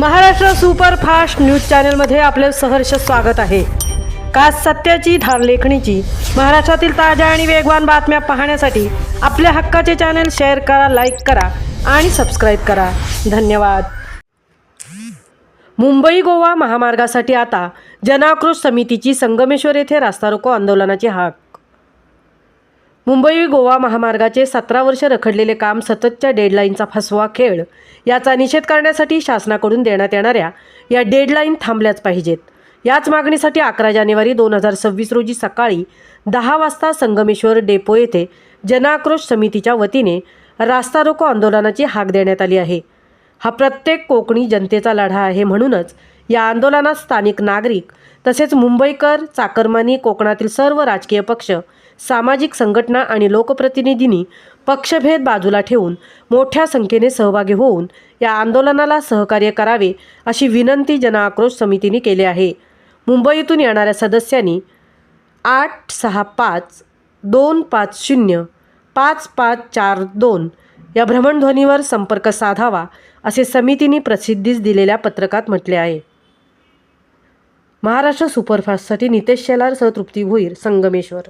Maharashtra superfast news चॅनलमध्ये आपले सहर्ष स्वागत आहे। का सत्याची धार लेखणीची महाराष्ट्रातील ताज्या आणि वेगवान बातम्या पाहण्यासाठी आपल्या हक्काचे चॅनल शेअर करा, लाईक करा आणि सबस्क्राइब करा। धन्यवाद। मुंबई गोवा महामार्गासाठी आता जनाक्रोश समितीची संगमेश्वर येथे रास्ता रोको आंदोलनाची हाक। मुंबई गोवा महामार्गाचे 17 वर्ष रखडलेले काम सततच्या डेडलाईनचा फसवा खेळ याचा निषेध करण्यासाठी शासनाकडून देण्यात येणाऱ्या या डेडलाईन थांबल्याच पाहिजेत। याच मागणीसाठी 11 जानेवारी 2026 रोजी सकाळी 10 वाजता संगमेश्वर डेपो येथे जनाक्रोश समितीच्या वतीने रास्ता रोको आंदोलनाची हाक देण्यात आली आहे। हा प्रत्येक कोकणी जनतेचा लढा आहे, म्हणूनच या आंदोलनात स्थानिक नागरिक तसेच मुंबईकर, चाकरमानी, कोकणातील सर्व राजकीय पक्ष, सामाजिक संघटना आणि लोकप्रतिनिधींनी पक्षभेद बाजूला ठेवून मोठ्या संख्येने सहभागी होऊन या आंदोलनाला सहकार्य करावे अशी विनंती जनआक्रोश समितीने केली आहे। मुंबईतून येणाऱ्या सदस्यांनी 865-250-5542 या भ्रमणध्वनीवर संपर्क साधावा असे समितीने प्रसिद्धीस दिलेल्या पत्रकात म्हटले आहे। महाराष्ट्र सुपरफास्टसाठी नितेश शेलार सह तृप्ती भोईर, संगमेश्वर।